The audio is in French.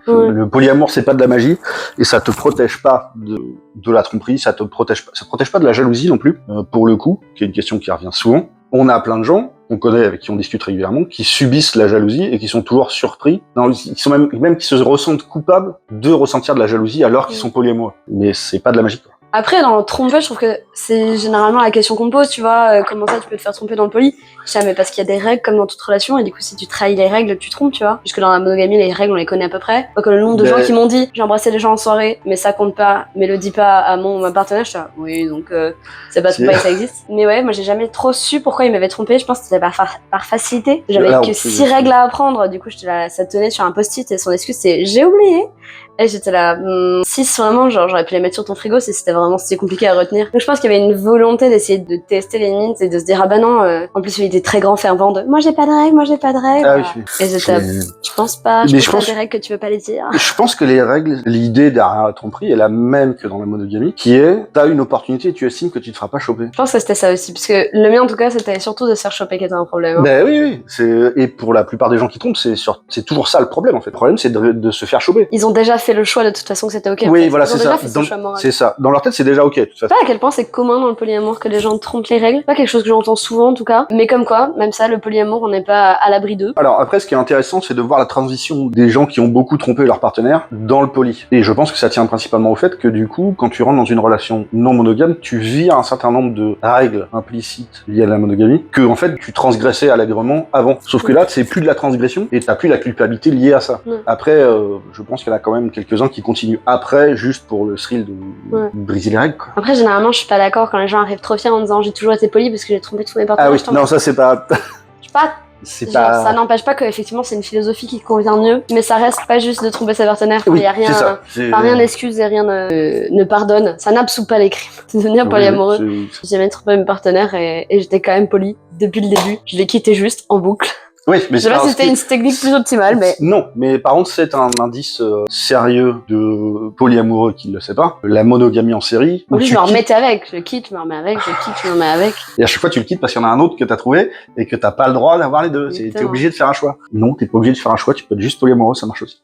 Ouais. Le polyamour, c'est pas de la magie, et ça te protège pas de la tromperie, ça te protège pas de la jalousie non plus, pour le coup, qui est une question qui revient souvent. On a plein de gens, on connaît, avec qui on discute régulièrement, qui subissent la jalousie et qui sont toujours surpris, qui sont même qui se ressentent coupables de ressentir de la jalousie alors qu'ils sont polyamoureux. Mais c'est pas de la magie, quoi. Après, dans le tromper, je trouve que c'est généralement la question qu'on me pose, tu vois, comment ça tu peux te faire tromper dans le poly? Mais parce qu'il y a des règles comme dans toute relation, et du coup, si tu trahis les règles, tu trompes, tu vois. Puisque dans la monogamie, les règles, on les connaît à peu près. Donc, le nombre de gens qui m'ont dit, j'ai embrassé les gens en soirée, mais ça compte pas, mais le dis pas à ma partenaire, je suis là, oui, donc, c'est pas tromper, ça existe. Mais ouais, moi, j'ai jamais trop su pourquoi il m'avait trompé, je pense que c'était par facilité. J'avais que 6 règles à apprendre, du coup, ça tenait sur un post-it, et son excuse, c'est, j'ai oublié. Et j'étais là, 6 vraiment, genre j'aurais pu les mettre sur ton frigo si c'était compliqué à retenir. Donc je pense qu'il y avait une volonté d'essayer de tester les limites et de se dire, ah bah non, en plus il était très grand fervent de, moi j'ai pas de règles. Ah oui. Et j'étais, je pense pas, je pense des règles que tu veux pas les dire. Je pense que les règles, l'idée derrière la tromperie est la même que dans la monogamie, qui est, t'as une opportunité et tu estimes que tu te feras pas choper. Je pense que c'était ça aussi, parce que le mien en tout cas, c'était surtout de se faire choper qui était un problème. Hein. Ben oui, et pour la plupart des gens qui trompent, c'est toujours ça le problème en fait. Le problème c'est de se faire choper. Ils ont déjà fait le choix de toute façon que c'était ok. Oui, voilà, c'est ça. C'est ça. Dans leur tête, c'est déjà ok. De toute façon. Pas à quel point c'est commun dans le polyamour que les gens trompent les règles. Pas quelque chose que j'entends souvent en tout cas. Mais comme quoi, même ça, le polyamour, on n'est pas à l'abri d'eux. Alors après, ce qui est intéressant, c'est de voir la transition des gens qui ont beaucoup trompé leur partenaire dans le poly. Et je pense que ça tient principalement au fait que du coup, quand tu rentres dans une relation non monogame, tu vires un certain nombre de règles implicites liées à la monogamie que en fait tu transgressais allègrement avant. Sauf que là, c'est plus de la transgression et t'as plus la culpabilité liée à ça. Après, je pense qu'il y en a quand même quelques-uns qui continuent après juste pour le thrill de briser les règles, quoi. Après, généralement, je suis pas d'accord quand les gens arrivent trop fiers en disant j'ai toujours été poli parce que j'ai trompé tous mes partenaires. Ah oui, non, ça c'est pas... Je sais pas. Ça n'empêche pas qu'effectivement c'est une philosophie qui convient mieux, mais ça reste pas juste de tromper sa partenaire. Il y a rien d'excuse et rien ne pardonne. Ça n'absout pas les crimes. C'est devenir polyamoureux. J'ai jamais trompé mes partenaires et j'étais quand même poli depuis le début. Je l'ai quitté juste en boucle. Oui, mais je sais pas si c'était une technique plus optimale, mais... Non, mais par contre, c'est un indice sérieux de polyamoureux qui ne le sait pas. La monogamie en série... En plus, je me remettais avec. Je quitte, je me remets avec, je quitte, je me remets avec. Et à chaque fois, tu le quittes parce qu'il y en a un autre que t'as trouvé et que t'as pas le droit d'avoir les deux. T'es obligé de faire un choix. Non, t'es pas obligé de faire un choix, tu peux être juste polyamoureux, ça marche aussi.